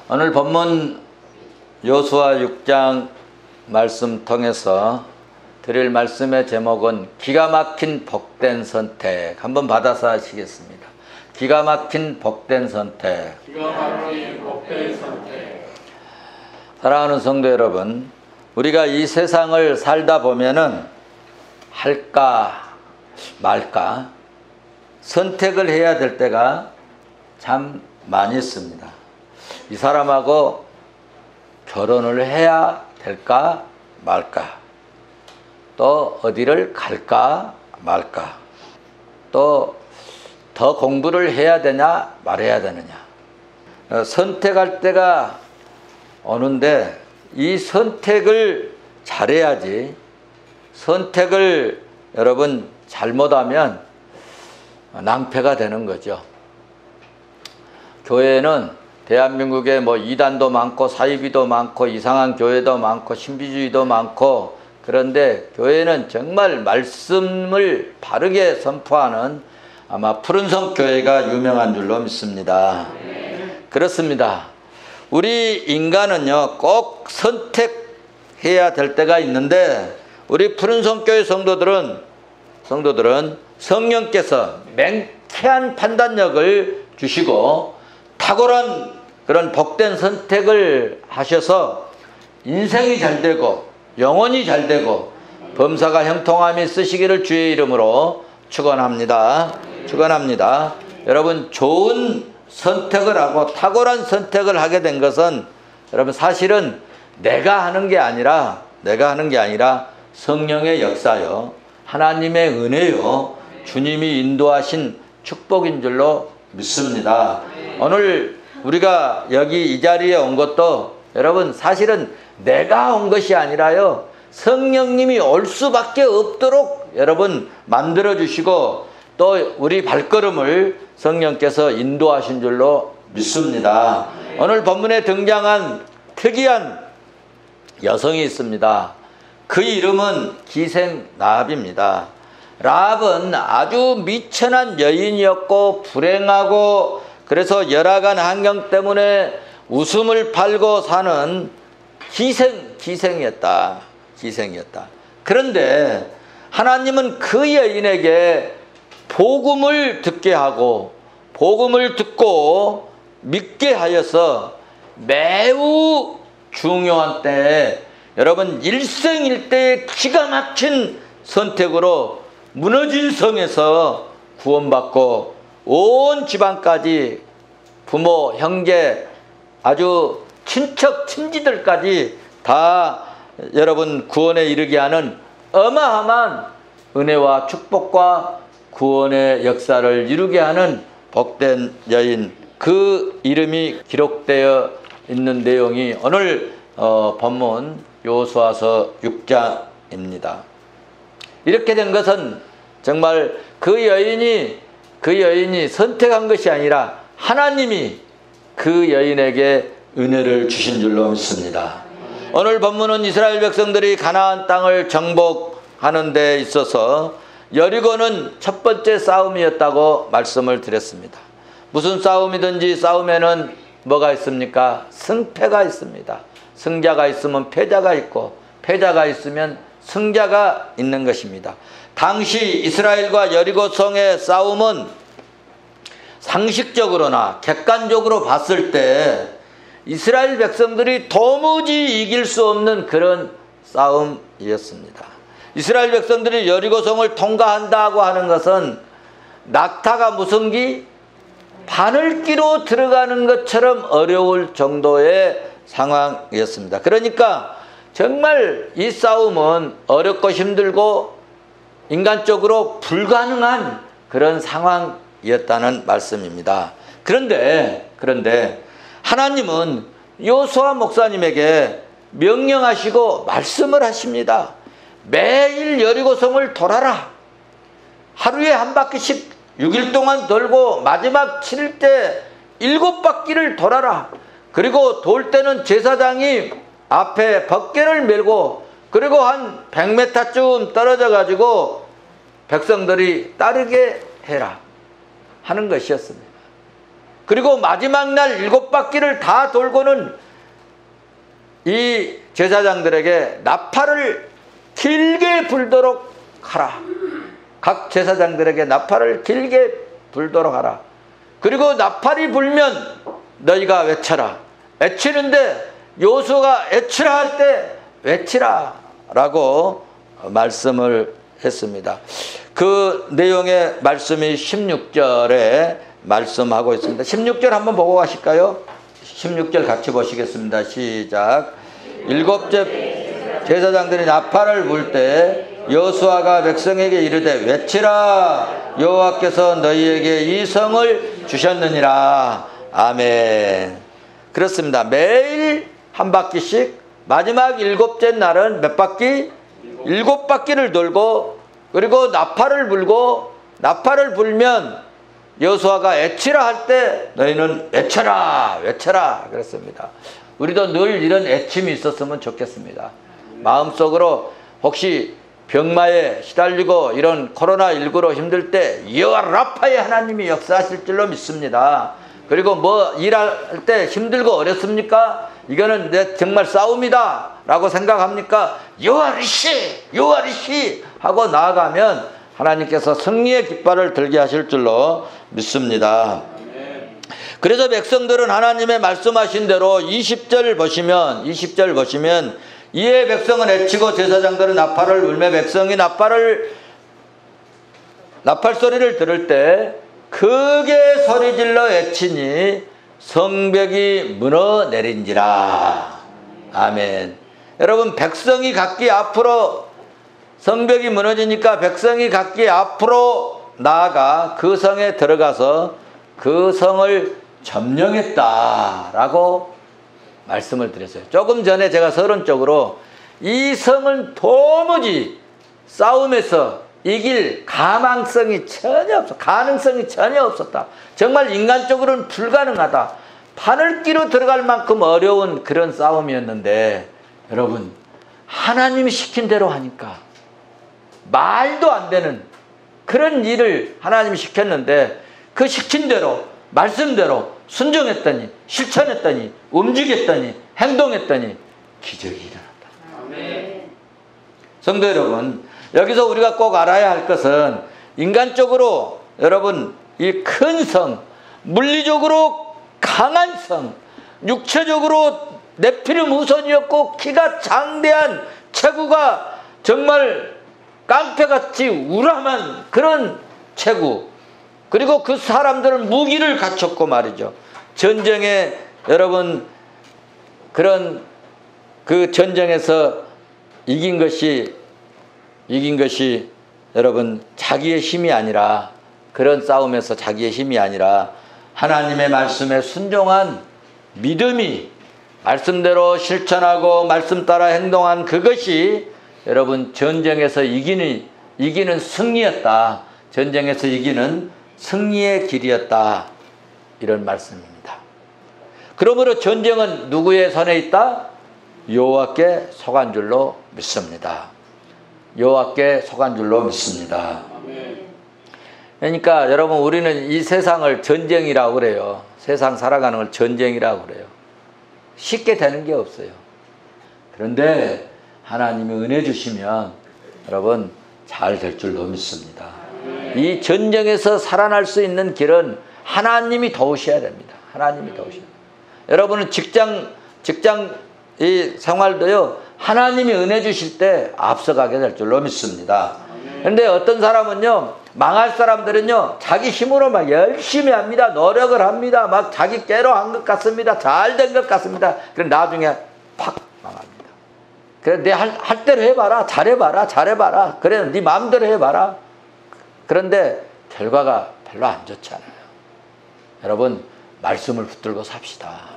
오늘 본문 여호수아 6장 말씀 통해서 드릴 말씀의 제목은 기가 막힌 복된 선택. 한번 받아서 하시겠습니다. 기가 막힌 복된 선택. 기가 막힌 복된 선택. 사랑하는 성도 여러분, 우리가 이 세상을 살다 보면은 할까 말까 선택을 해야 될 때가 참 많이 있습니다. 이 사람하고 결혼을 해야 될까 말까, 또 어디를 갈까 말까, 또 더 공부를 해야 되냐 말해야 되느냐, 선택할 때가 오는데 이 선택을 잘해야지. 선택을 여러분 잘못하면 낭패가 되는 거죠. 교회는 대한민국에 뭐 이단도 많고 사이비도 많고 이상한 교회도 많고 신비주의도 많고, 그런데 교회는 정말 말씀을 바르게 선포하는 아마 푸른성 교회가 유명한 줄로 믿습니다. 그렇습니다. 우리 인간은요 꼭 선택해야 될 때가 있는데, 우리 푸른성 교회 성도들은 성령께서 맹쾌한 판단력을 주시고 탁월한 그런 복된 선택을 하셔서 인생이 잘 되고 영혼이 잘 되고 범사가 형통함이 있으시기를 주의 이름으로 축원합니다. 여러분, 좋은 선택을 하고 탁월한 선택을 하게 된 것은 여러분 사실은 내가 하는 게 아니라 성령의 역사요, 하나님의 은혜요, 주님이 인도하신 축복인 줄로 믿습니다. 오늘 우리가 여기 이 자리에 온 것도 여러분 사실은 내가 온 것이 아니라요, 성령님이 올 수밖에 없도록 여러분 만들어 주시고 또 우리 발걸음을 성령께서 인도하신 줄로 믿습니다. 오늘 본문에 등장한 특이한 여성이 있습니다. 그 이름은 기생라합입니다. 라합은 아주 미천한 여인이었고 불행하고, 그래서 열악한 환경 때문에 웃음을 팔고 사는 기생이었다. 그런데 하나님은 그 여인에게 복음을 듣게 하고 복음을 듣고 믿게 하여서 매우 중요한 때에 여러분 일생일대의 기가 막힌 선택으로 무너진 성에서 구원받고 온 집안까지 부모, 형제, 아주 친척, 친지들까지 다 여러분 구원에 이르게 하는 어마어마한 은혜와 축복과 구원의 역사를 이루게 하는 복된 여인, 그 이름이 기록되어 있는 내용이 오늘 본문 여호수아서 6장입니다. 이렇게 된 것은 정말 그 여인이 선택한 것이 아니라 하나님이 그 여인에게 은혜를 주신 줄로 믿습니다. 오늘 본문은 이스라엘 백성들이 가나안 땅을 정복하는 데 있어서 여리고는 첫 번째 싸움이었다고 말씀을 드렸습니다. 무슨 싸움이든지 싸움에는 뭐가 있습니까? 승패가 있습니다. 승자가 있으면 패자가 있고 패자가 있으면 승자가 있는 것입니다. 당시 이스라엘과 여리고성의 싸움은 상식적으로나 객관적으로 봤을 때 이스라엘 백성들이 도무지 이길 수 없는 그런 싸움이었습니다. 이스라엘 백성들이 여리고성을 통과한다고 하는 것은 낙타가 무성기 바늘기로 들어가는 것처럼 어려울 정도의 상황이었습니다. 그러니까 정말 이 싸움은 어렵고 힘들고 인간적으로 불가능한 그런 상황이었다는 말씀입니다. 그런데 하나님은 여호수아 목사님에게 명령하시고 말씀을 하십니다. 매일 여리고성을 돌아라. 하루에 한 바퀴씩 6일 동안 돌고 마지막 7일 때 7바퀴를 돌아라. 그리고 돌 때는 제사장이 앞에 벗개를 메고, 그리고 한 100m쯤 떨어져 가지고 백성들이 따르게 해라 하는 것이었습니다. 그리고 마지막 날 7바퀴를 다 돌고는 이 제사장들에게 나팔을 길게 불도록 하라. 각 제사장들에게 나팔을 길게 불도록 하라. 그리고 나팔이 불면 너희가 외쳐라. 외치는데 여호수아가 외치라 할 때 외치라 라고 말씀을 했습니다. 그 내용의 말씀이 16절에 말씀하고 있습니다. 16절 한번 보고 가실까요? 16절 같이 보시겠습니다. 시작. 7째 제사장들이 나팔을 불 때 여호수아가 백성에게 이르되 외치라. 여호와께서 너희에게 이 성을 주셨느니라. 아멘. 그렇습니다. 매일 한 바퀴씩, 마지막 7째 날은 몇 바퀴? 7바퀴를 돌고, 그리고 나팔을 불고, 나팔을 불면 여호수아가 외치라 할 때 너희는 외쳐라, 외쳐라 그랬습니다. 우리도 늘 이런 애침이 있었으면 좋겠습니다. 마음속으로 혹시 병마에 시달리고 이런 코로나19로 힘들 때 여호와 라파의 하나님이 역사하실 줄로 믿습니다. 그리고 뭐 일할 때 힘들고 어렵습니까? 이거는 내 정말 싸움이다 라고 생각합니까? 여호와 리시, 여호와 리시 하고 나아가면 하나님께서 승리의 깃발을 들게 하실 줄로 믿습니다. 그래서 백성들은 하나님의 말씀하신 대로 20절 보시면 이에 백성은 외치고 제사장들은 나팔을 불며 백성이 나팔 소리를 들을 때 크게 소리질러 외치니 성벽이 무너내린지라. 아멘. 여러분, 백성이 각기 앞으로, 성벽이 무너지니까 백성이 각기 앞으로 나아가 그 성에 들어가서 그 성을 점령했다라고 말씀을 드렸어요. 조금 전에 제가 서론적으로 이 성은 도무지 싸움에서 이길 가능성이 전혀 없었다. 정말 인간적으로는 불가능하다. 판을 끼로 들어갈 만큼 어려운 그런 싸움이었는데, 여러분, 하나님이 시킨 대로 하니까 말도 안 되는 그런 일을 하나님이 시켰는데, 그 시킨 대로, 말씀대로 순종했더니, 실천했더니, 움직였더니, 행동했더니 기적이 일어났다. 아멘. 성도 여러분, 여기서 우리가 꼭 알아야 할 것은 인간적으로 여러분 이 큰 성, 물리적으로 강한 성, 육체적으로 네피림 우선이었고 키가 장대한 체구가 정말 깡패같이 우람한 그런 체구, 그리고 그 사람들은 무기를 갖췄고 말이죠. 전쟁에 여러분 그런 그 전쟁에서 이긴 것이 여러분 자기의 힘이 아니라, 그런 싸움에서 자기의 힘이 아니라 하나님의 말씀에 순종한 믿음이, 말씀대로 실천하고 말씀 따라 행동한 그것이 여러분 전쟁에서 이기는 승리였다. 전쟁에서 이기는 승리의 길이었다. 이런 말씀입니다. 그러므로 전쟁은 누구의 손에 있다? 여호와께 속한 줄로 믿습니다. 여호와께 속한 줄로 믿습니다. 그러니까 여러분, 우리는 이 세상을 전쟁이라고 그래요. 세상 살아가는 걸 전쟁이라고 그래요. 쉽게 되는 게 없어요. 그런데 하나님이 은혜 주시면 여러분 잘 될 줄로 믿습니다. 이 전쟁에서 살아날 수 있는 길은 하나님이 도우셔야 됩니다. 하나님이 도우셔야 됩니다. 여러분은 직장 이 생활도요, 하나님이 은혜 주실 때 앞서가게 될 줄로 믿습니다. 그런데 어떤 사람은요, 망할 사람들은요, 자기 힘으로 막 열심히 합니다. 노력을 합니다. 막 자기 깨로 한 것 같습니다. 잘 된 것 같습니다. 그럼 나중에 팍 망합니다. 그래, 내 할 대로 해봐라. 잘해봐라. 그래, 네 마음대로 해봐라. 그런데 결과가 별로 안 좋잖아요. 여러분, 말씀을 붙들고 삽시다.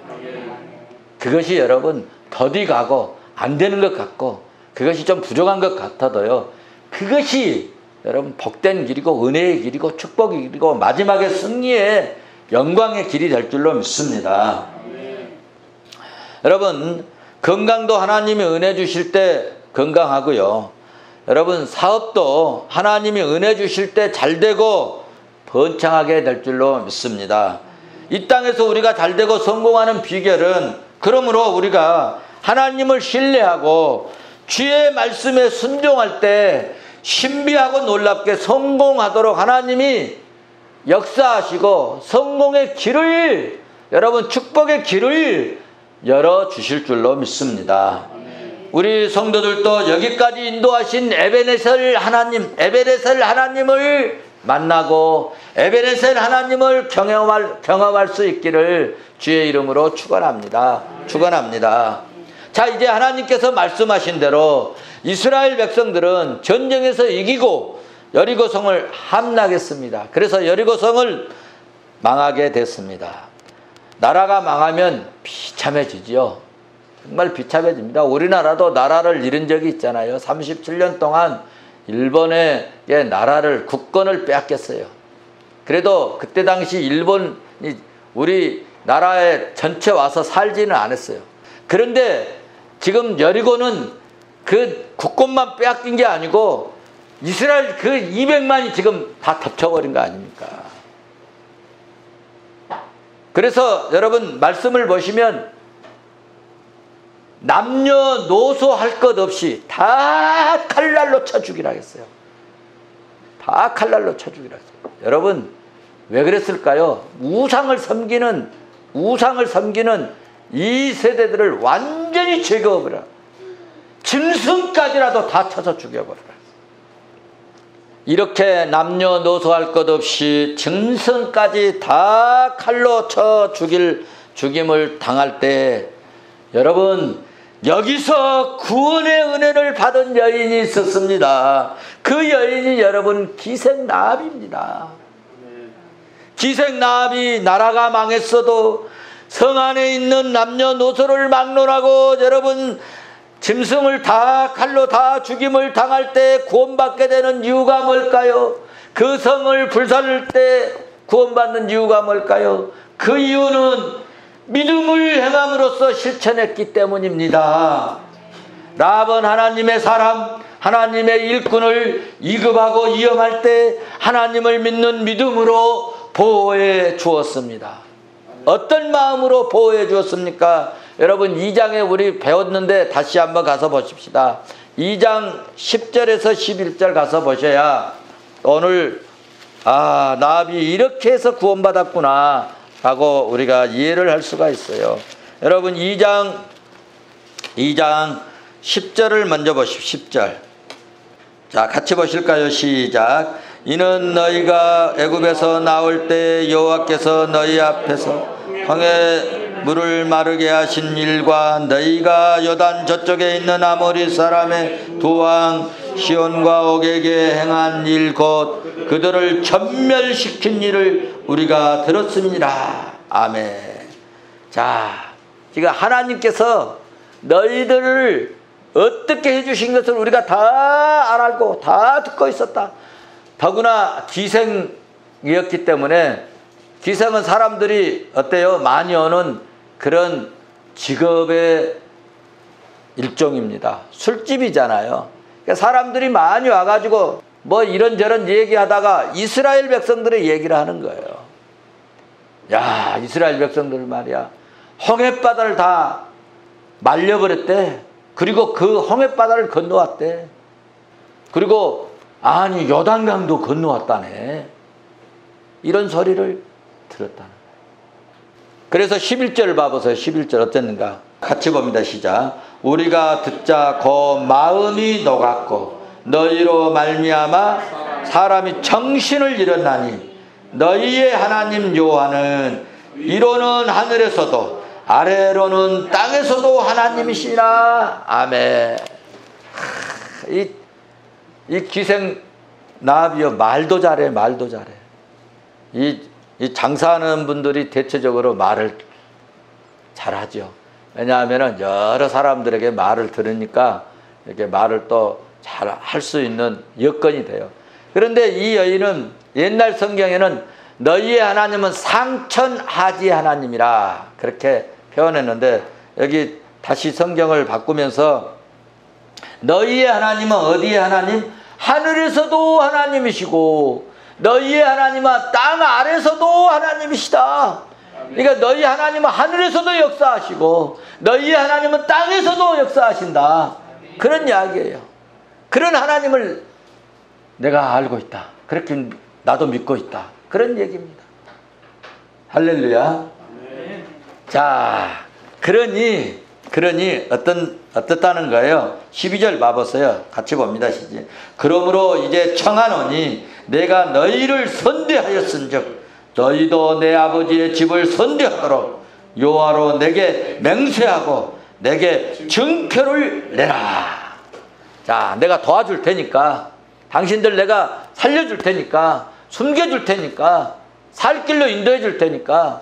그것이 여러분 더디 가고 안 되는 것 같고 그것이 좀 부족한 것 같아도요, 그것이 여러분 복된 길이고 은혜의 길이고 축복의 길이고 마지막에 승리의 영광의 길이 될 줄로 믿습니다. 여러분, 건강도 하나님이 은혜 주실 때 건강하고요, 여러분 사업도 하나님이 은혜 주실 때 잘 되고 번창하게 될 줄로 믿습니다. 이 땅에서 우리가 잘되고 성공하는 비결은 그러므로 우리가 하나님을 신뢰하고 주의 말씀에 순종할 때 신비하고 놀랍게 성공하도록 하나님이 역사하시고 성공의 길을, 여러분 하나님의 길을 열어주실 줄로 믿습니다. 우리 성도들도 여기까지 인도하신 에베네셀 하나님을 만나고 에베네셀 하나님을 경험할 수 있기를 주의 이름으로 축원합니다. 자, 이제 하나님께서 말씀하신 대로 이스라엘 백성들은 전쟁에서 이기고 여리고성을 함락했습니다. 그래서 여리고성을 망하게 됐습니다. 나라가 망하면 비참해지지요. 정말 비참해집니다. 우리나라도 나라를 잃은 적이 있잖아요. 37년 동안 일본의 나라를, 국권을 빼앗겼어요. 그래도 그때 당시 일본이 우리 나라에 전체 와서 살지는 않았어요. 그런데 지금 여리고는 그 국권만 빼앗긴 게 아니고 이스라엘 그 200만이 지금 다 덮쳐버린 거 아닙니까? 그래서 여러분 말씀을 보시면 남녀노소 할 것 없이 다 칼날로 쳐 죽이라 했어요. 다 칼날로 쳐 죽이라 했어요. 여러분 왜 그랬을까요? 우상을 섬기는 이 세대들을 완전히 제거해버려. 짐승까지라도 다 쳐서 죽여버려라. 이렇게 남녀노소 할 것 없이 짐승까지 다 칼로 쳐 죽임을 당할 때 여러분 여기서 구원의 은혜를 받은 여인이 있었습니다. 그 여인이 여러분 기생나합입니다. 기생나합이 나라가 망했어도 성 안에 있는 남녀노소를 막론하고 여러분 짐승을 다 칼로 다 죽임을 당할 때 구원받게 되는 이유가 뭘까요? 그 성을 불살릴 때 구원받는 이유가 뭘까요? 그 이유는 믿음을 행함으로써 실천했기 때문입니다. 라합은 하나님의 사람, 하나님의 일꾼을 이급하고 위험할 때 하나님을 믿는 믿음으로 보호해 주었습니다. 어떤 마음으로 보호해 주었습니까? 여러분 2장에 우리 배웠는데 다시 한번 가서 보십시다. 2장 10절에서 11절 가서 보셔야 오늘 나합이 이렇게 해서 구원받았구나 라고 우리가 이해를 할 수가 있어요. 여러분 2장 10절을 먼저 보십시오. 10절. 자, 같이 보실까요? 시작. 이는 너희가 애굽에서 나올 때 여호와께서 너희 앞에서 홍해 물을 마르게 하신 일과 너희가 요단 저쪽에 있는 아모리 사람의 두 왕 시온과 옥에게 행한 일 곧 그들을 전멸시킨 일을 우리가 들었습니다. 아멘. 자, 지금 하나님께서 너희들을 어떻게 해주신 것을 우리가 다 알고 다 듣고 있었다. 더구나 기생이었기 때문에, 기생은 사람들이 어때요? 많이 오는 그런 직업의 일종입니다. 술집이잖아요. 그러니까 사람들이 많이 와가지고 뭐 이런저런 얘기하다가 이스라엘 백성들의 얘기를 하는 거예요. 야, 이스라엘 백성들 말이야, 홍해바다를 다 말려버렸대. 그리고 그 홍해바다를 건너왔대. 그리고 아니 요단강도 건너왔다네. 이런 소리를 들었다는 거예요. 그래서 11절 봐보세요. 11절 어땠는가? 같이 봅니다. 시작. 우리가 듣자 곧 마음이 녹았고 너희로 말미암아 사람이 정신을 잃었나니 너희의 하나님 여호와는 위로는 하늘에서도 아래로는 땅에서도 하나님이시라. 아멘. 이 기생 나합이요, 말도 잘해. 이 장사하는 분들이 대체적으로 말을 잘하죠. 왜냐하면 여러 사람들에게 말을 들으니까 이렇게 말을 또 잘 할 수 있는 여건이 돼요. 그런데 이 여인은 옛날 성경에는 너희의 하나님은 상천하지 하나님이라 그렇게 표현했는데, 여기 다시 성경을 바꾸면서 너희의 하나님은 어디의 하나님? 하늘에서도 하나님이시고 너희의 하나님은 땅 아래서도 하나님이시다. 그러니까 너희 하나님은 하늘에서도 역사하시고 너희 하나님은 땅에서도 역사하신다. 그런 이야기예요. 그런 하나님을 내가 알고 있다. 그렇게 나도 믿고 있다. 그런 얘기입니다. 할렐루야. 자, 그러니 어떻다는 거예요? 12절 봐보세요. 같이 봅니다. 시지. 그러므로 이제 청하노니 내가 너희를 선대하였은즉 너희도 내 아버지의 집을 선대하도록 여호와로 내게 맹세하고 내게 증표를 내라. 자, 내가 도와줄 테니까, 당신들 내가 살려줄 테니까, 숨겨줄 테니까, 살 길로 인도해 줄 테니까,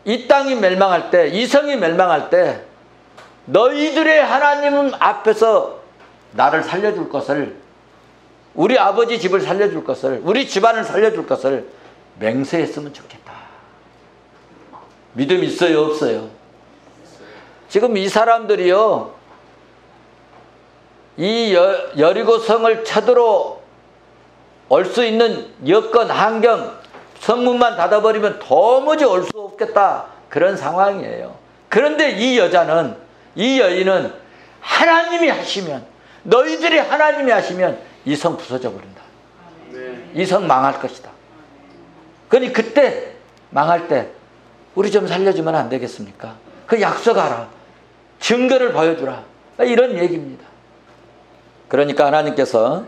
이 땅이 멸망할 때, 이 성이 멸망할 때 너희들의 하나님 앞에서 나를 살려줄 것을, 우리 아버지 집을 살려줄 것을, 우리 집안을 살려줄 것을 맹세했으면 좋겠다. 믿음 있어요, 없어요? 지금 이 사람들이요, 이 여리고 성을 쳐들어 올 수 있는 여건, 환경, 성문만 닫아버리면 도무지 올 수 없겠다. 그런 상황이에요. 그런데 이 여자는, 이 여인은 하나님이 하시면, 너희들이 하나님이 하시면 이 성 부서져 버린다. 이 성 망할 것이다. 그러니 그때 망할 때 우리 좀 살려주면 안 되겠습니까? 그 약속하라. 증거를 보여주라. 이런 얘기입니다. 그러니까 하나님께서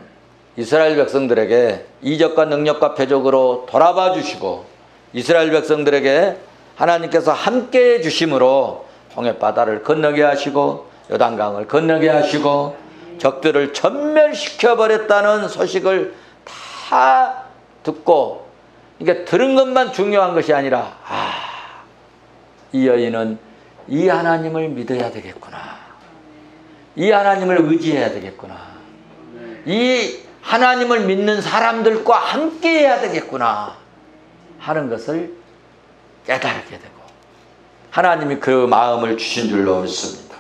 이스라엘 백성들에게 이적과 능력과 표적으로 돌아봐 주시고, 이스라엘 백성들에게 하나님께서 함께해 주심으로 홍해바다를 건너게 하시고 요단강을 건너게 하시고 적들을 전멸시켜 버렸다는 소식을 다 듣고, 그러니까 들은 것만 중요한 것이 아니라, 이 여인은 이 하나님을 믿어야 되겠구나, 이 하나님을 의지해야 되겠구나, 이 하나님을 믿는 사람들과 함께 해야 되겠구나 하는 것을 깨달게 되고, 하나님이 그 마음을 주신 줄로 믿습니다.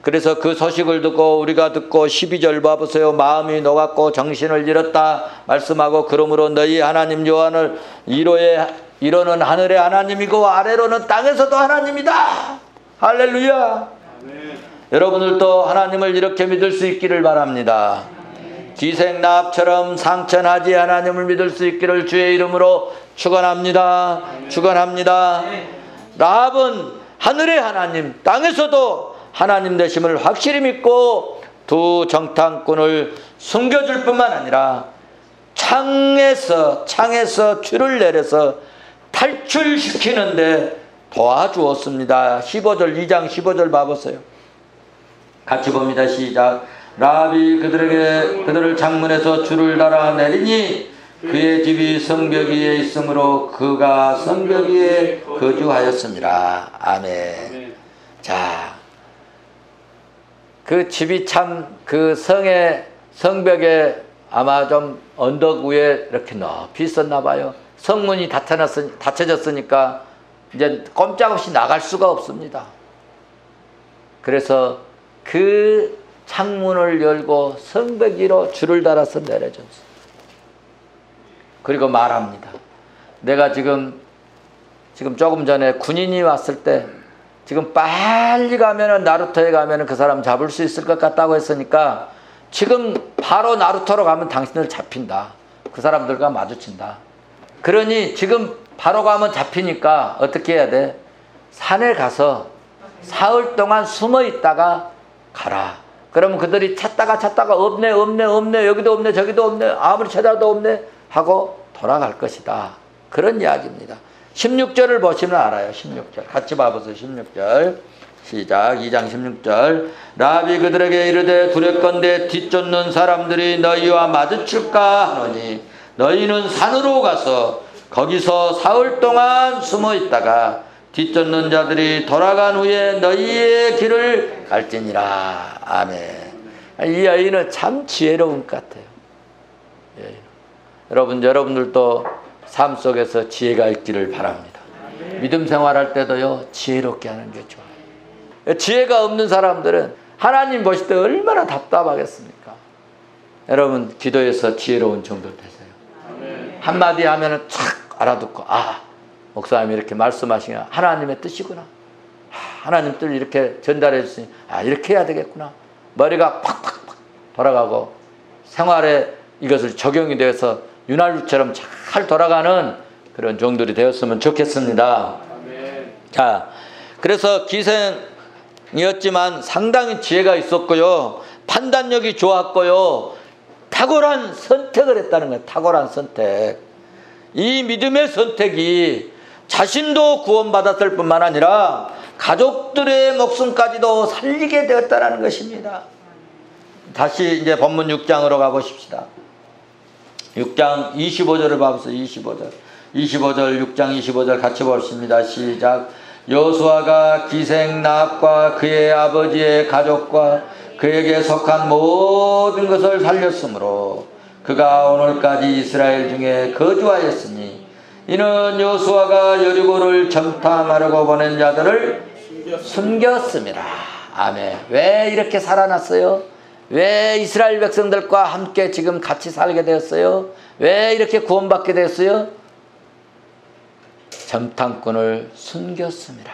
그래서 그 소식을 듣고 우리가 듣고 12절 봐보세요. 마음이 녹았고 정신을 잃었다 말씀하고, 그러므로 너희 하나님 여호와는 이로는 하늘의 하나님이고 아래로는 땅에서도 하나님이다. 할렐루야. 여러분들도 하나님을 이렇게 믿을 수 있기를 바랍니다. 기생나합처럼 상천하지 하나님을 믿을 수 있기를 주의 이름으로 축원합니다. 축원합니다. 라합은 하늘의 하나님, 땅에서도 하나님 되심을 확실히 믿고 두 정탐꾼을 숨겨줄 뿐만 아니라 창에서 줄을 내려서 탈출시키는데 도와주었습니다. 15절, 2장 15절 봐보세요. 같이 봅니다. 시작. 라합이 그들을 창문에서 줄을 달아 내리니 그의 집이 성벽 위에 있으므로 그가 성벽 위에 거주하였습니다. 아멘. 자, 그 집이 참 그 성벽에 아마 좀 언덕 위에 이렇게 높이 있었나 봐요. 성문이 닫혀졌으니까 이제 꼼짝없이 나갈 수가 없습니다. 그래서 그 창문을 열고 성벽 위로 줄을 달아서 내려줬어요. 그리고 말합니다. 내가 지금 조금 전에 군인이 왔을 때 지금 빨리 가면은 나루터에 가면은 그 사람 잡을 수 있을 것 같다고 했으니까 지금 바로 나루터로 가면 당신들 잡힌다. 그 사람들과 마주친다. 그러니 지금 바로 가면 잡히니까 어떻게 해야 돼? 산에 가서 사흘 동안 숨어 있다가 가라. 그러면 그들이 찾다가 없네 여기도 없네 저기도 없네 아무리 찾아도 없네 하고 돌아갈 것이다. 그런 이야기입니다. 16절을 보시면 알아요. 16절 같이 봐보세요. 16절 시작. 2장 16절. 라합이 그들에게 이르되 두렵건대 뒤쫓는 사람들이 너희와 마주칠까 하노니 너희는 산으로 가서 거기서 사흘 동안 숨어 있다가 뒤쫓는 자들이 돌아간 후에 너희의 길을 갈지니라. 아멘. 이 여인은 참 지혜로운 것 같아요. 예. 여러분들도 삶 속에서 지혜가 있기를 바랍니다. 믿음 생활할 때도요, 지혜롭게 하는 게 좋아요. 지혜가 없는 사람들은 하나님 보실 때 얼마나 답답하겠습니까? 여러분 기도에서 지혜로운 정도 되세요. 한마디 하면은 착 알아듣고 목사님이 이렇게 말씀하시면 하나님의 뜻이구나. 하나님 뜻을 이렇게 전달해 주시니 이렇게 해야 되겠구나. 머리가 팍팍팍 돌아가고 생활에 이것을 적용이 되어서 윤활유처럼 잘 돌아가는 그런 종들이 되었으면 좋겠습니다. 아멘. 자, 그래서 기생이었지만 상당히 지혜가 있었고요. 판단력이 좋았고요. 탁월한 선택을 했다는 거예요. 탁월한 선택. 이 믿음의 선택이 자신도 구원받았을 뿐만 아니라 가족들의 목숨까지도 살리게 되었다는 것입니다. 다시 이제 본문 6장으로 가보십시다. 6장 25절을 봐보세요. 25절 6장 25절 같이 보십니다. 시작. 여호수아가 기생나합과 그의 아버지의 가족과 그에게 속한 모든 것을 살렸으므로 그가 오늘까지 이스라엘 중에 거주하였으니 이는 여호수아가 여리고를 정탐하려고 보낸 자들을 숨겼습니다. 아멘. 왜 이렇게 살아났어요? 왜 이스라엘 백성들과 함께 지금 같이 살게 되었어요? 왜 이렇게 구원받게 되었어요? 정탐꾼을 숨겼습니다.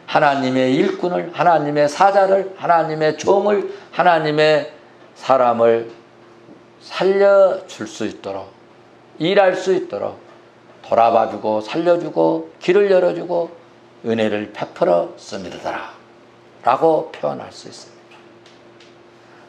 하나님의 일꾼을, 하나님의 사자를, 하나님의 종을, 하나님의 사람을 살려줄 수 있도록, 일할 수 있도록 돌아봐주고 살려주고 길을 열어주고 은혜를 베풀었습니다 라고 표현할 수 있습니다.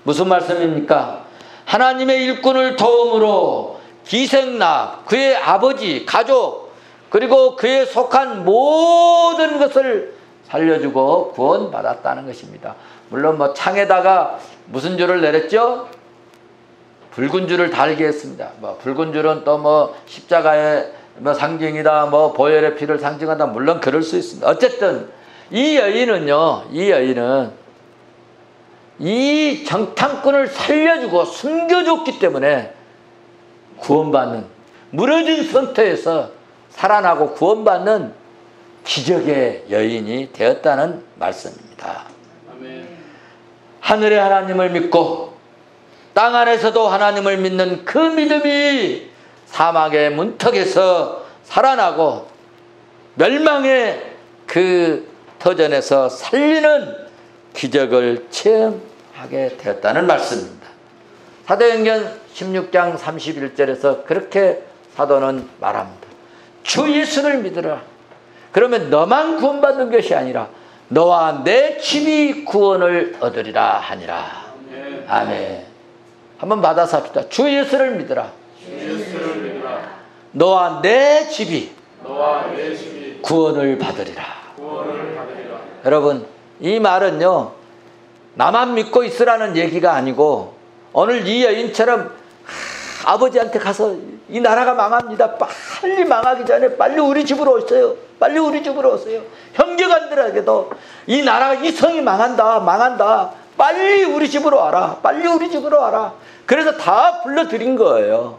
무슨 말씀입니까? 하나님의 일꾼을 도움으로 기생나 그의 아버지, 가족, 그리고 그에 속한 모든 것을 살려주고 구원받았다는 것입니다. 물론 뭐 창에다가 무슨 줄을 내렸죠? 붉은 줄을 달게 했습니다. 뭐 붉은 줄은 또 뭐 십자가의 뭐 상징이다, 뭐 보혈의 피를 상징한다. 물론 그럴 수 있습니다. 어쨌든 이 여인은요, 이 정탐꾼을 살려주고 숨겨줬기 때문에 구원받는, 무너진 상태에서 살아나고 구원받는 기적의 여인이 되었다는 말씀입니다. 아멘. 하늘의 하나님을 믿고 땅 안에서도 하나님을 믿는 그 믿음이 사막의 문턱에서 살아나고 멸망의 그 터전에서 살리는 기적을 체험하게 되었다는 말씀입니다. 사도행전 16장 31절에서 그렇게 사도는 말합니다. 주 예수를 믿으라. 그러면 너만 구원받는 것이 아니라 너와 내 집이 구원을 얻으리라 하니라. 아멘. 한번 받아서 합시다. 주 예수를 믿으라. 너와 내 집이 구원을 받으리라. 여러분, 이 말은요, 나만 믿고 있으라는 얘기가 아니고 오늘 이 여인처럼 아버지한테 가서 이 나라가 망합니다. 빨리 망하기 전에 빨리 우리 집으로 오세요. 빨리 우리 집으로 오세요. 형제간들에게도 이 나라가, 이 성이 망한다. 빨리 우리 집으로 와라. 빨리 우리 집으로 와라. 그래서 다 불러들인 거예요.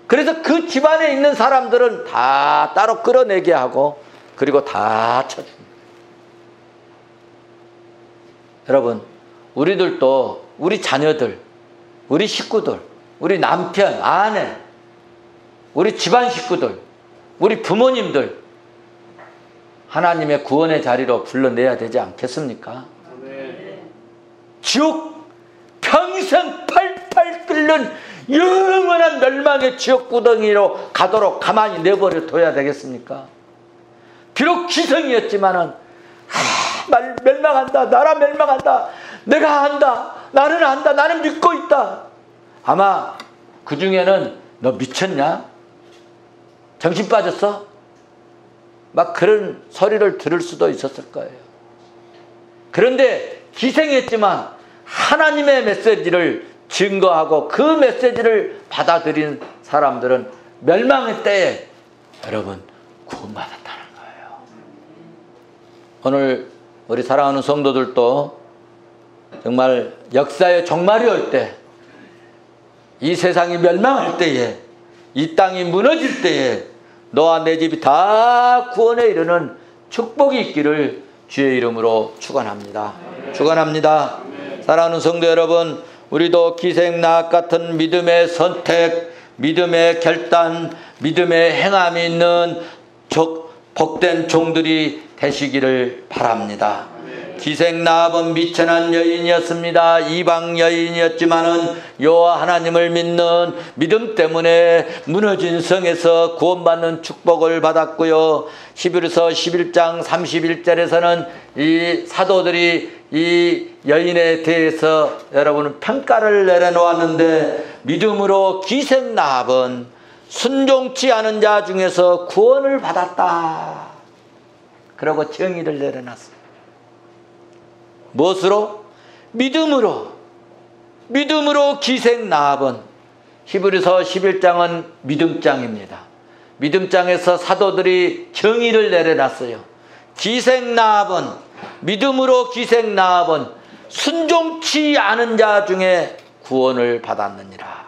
그래서 그 집안에 있는 사람들은 다 따로 끌어내게 하고 그리고 다 쳐줍니다. 여러분, 우리들도 우리 자녀들, 우리 식구들, 우리 남편, 아내, 우리 집안 식구들, 우리 부모님들 하나님의 구원의 자리로 불러내야 되지 않겠습니까? 지옥 평생 팔팔 끓는 영원한 멸망의 지옥 구덩이로 가도록 가만히 내버려 둬야 되겠습니까? 비록 기성이었지만은 멸망한다. 나라 멸망한다. 내가 안다. 나는 안다. 나는 믿고 있다. 아마 그 중에는 너 미쳤냐? 정신 빠졌어? 막 그런 소리를 들을 수도 있었을 거예요. 그런데 기생했지만 하나님의 메시지를 증거하고 그 메시지를 받아들인 사람들은 멸망의 때에 여러분 구원받았다는 거예요. 오늘 우리 사랑하는 성도들도 정말 역사의 종말이 올 때, 이 세상이 멸망할 때에, 이 땅이 무너질 때에 너와 내 집이 다 구원에 이르는 축복이 있기를 주의 이름으로 축원합니다. 축원합니다. 사랑하는 성도 여러분, 우리도 기생나합 같은 믿음의 선택, 믿음의 결단, 믿음의 행함이 있는 복된 종들이 되시기를 바랍니다. 기생나합은 미천한 여인이었습니다. 이방 여인이었지만은 여호와 하나님을 믿는 믿음 때문에 무너진 성에서 구원받는 축복을 받았고요. 히브리서 11장 31절에서는 이 사도들이 이 여인에 대해서 여러분 평가를 내려놓았는데, 믿음으로 기생나합은 순종치 않은 자 중에서 구원을 받았다. 그러고 정의를 내려놨습니다. 무엇으로? 믿음으로. 믿음으로 기생나합은, 히브리서 11장은 믿음장입니다. 믿음장에서 사도들이 정의를 내려놨어요. 기생나합은, 믿음으로 기생나합은 순종치 않은 자 중에 구원을 받았느니라.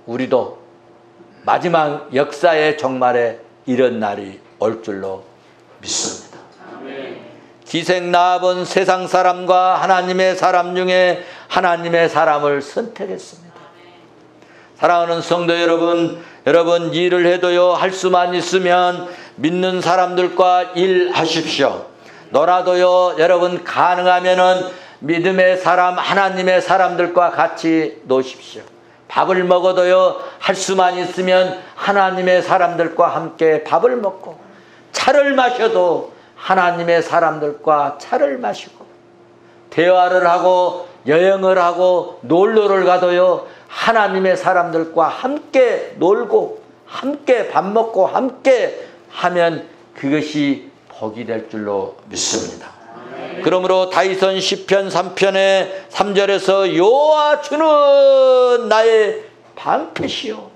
우리도 마지막 역사의 종말에 이런 날이 올 줄로 믿습니다. 기생나합은 세상 사람과 하나님의 사람 중에 하나님의 사람을 선택했습니다. 사랑하는 성도 여러분, 여러분 일을 해도요, 할 수만 있으면 믿는 사람들과 일하십시오. 놀아도요, 여러분 가능하면은 믿음의 사람, 하나님의 사람들과 같이 노십시오. 밥을 먹어도요, 할 수만 있으면 하나님의 사람들과 함께 밥을 먹고, 차를 마셔도 하나님의 사람들과 차를 마시고, 대화를 하고 여행을 하고 놀러를 가도요, 하나님의 사람들과 함께 놀고 함께 밥 먹고 함께 하면 그것이 복이 될 줄로 믿습니다. 그러므로 다윗은 시편 3편의 3절에서 여호와 주는 나의 방패시요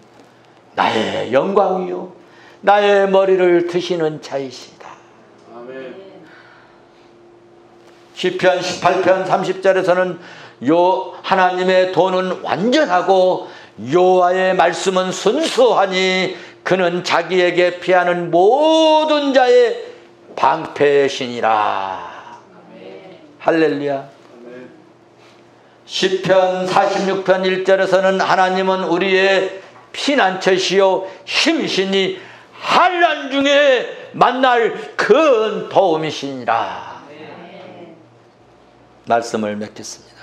나의 영광이요 나의 머리를 드시는 자이시다. 시편 18편 30절에서는 하나님의 도는 완전하고 여호와의 말씀은 순수하니 그는 자기에게 피하는 모든 자의 방패시니라. 할렐루야. 시편 46편 1절에서는 하나님은 우리의 피난처시요 힘이시니 환난 중에 만날 큰 도움이시니라. 말씀을 맺겠습니다.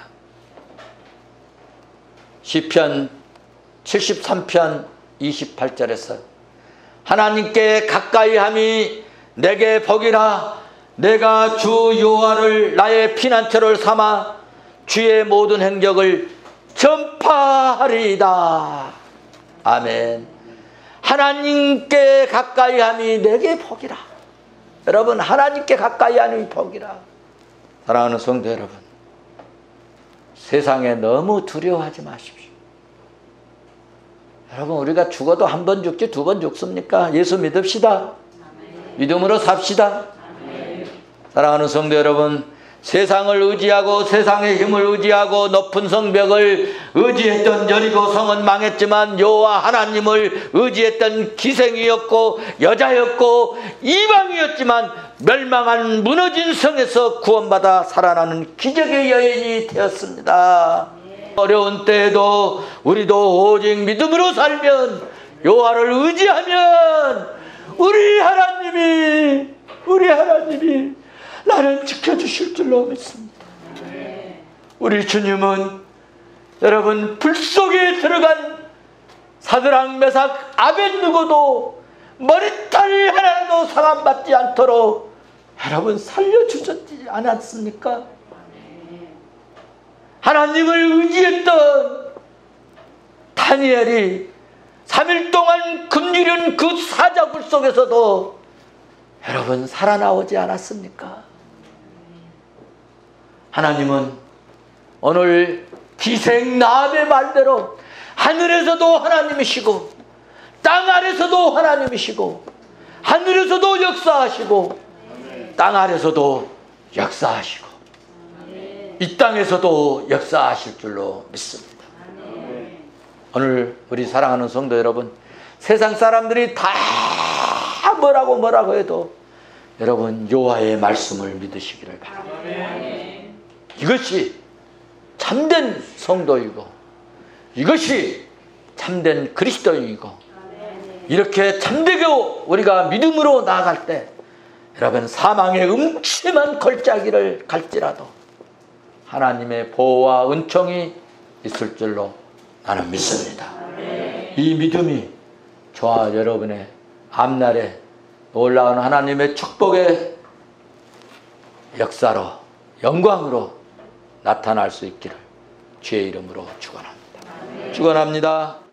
시편 73편 28절에서 하나님께 가까이함이 내게 복이라. 내가 주 여호와를 나의 피난처를 삼아 주의 모든 행적을 전파하리이다. 아멘. 하나님께 가까이함이 내게 복이라. 여러분, 하나님께 가까이함이 복이라. 사랑하는 성도 여러분, 세상에 너무 두려워하지 마십시오. 여러분, 우리가 죽어도 한 번 죽지 두 번 죽습니까? 예수 믿읍시다. 믿음으로 삽시다. 사랑하는 성도 여러분, 세상을 의지하고 세상의 힘을 의지하고 높은 성벽을 의지했던 여리고 성은 망했지만 여호와 하나님을 의지했던 기생이었고 여자였고 이방이었지만 멸망한 무너진 성에서 구원받아 살아나는 기적의 여인이 되었습니다. 어려운 때에도 우리도 오직 믿음으로 살면, 여호와를 의지하면 우리 하나님이 나를 지켜주실 줄로 믿습니다. 우리 주님은 여러분, 불 속에 들어간 사드락 메삭 아벳느고도 머리털 하나도 상함받지 않도록 여러분 살려주셨지 않았습니까? 하나님을 의지했던 다니엘이 3일 동안 굶주린 그 사자굴 속에서도 여러분 살아나오지 않았습니까? 하나님은 오늘 기생나합의 말대로 하늘에서도 하나님이시고 땅 아래서도 하나님이시고 하늘에서도 역사하시고 땅 아래서도 역사하시고 이 땅에서도 역사하실 줄로 믿습니다. 오늘 우리 사랑하는 성도 여러분, 세상 사람들이 다 뭐라고 해도 여러분 여호와의 말씀을 믿으시기를 바랍니다. 이것이 참된 성도이고 이것이 참된 그리스도인이고 이렇게 참되게 우리가 믿음으로 나아갈 때 여러분 사망의 음침한 걸작이를 갈지라도 하나님의 보호와 은총이 있을 줄로 나는 믿습니다. 이 믿음이 저와 여러분의 앞날에 놀라운 하나님의 축복의 역사로 영광으로 나타날 수 있기를 주의 이름으로 축원합니다. 축원합니다.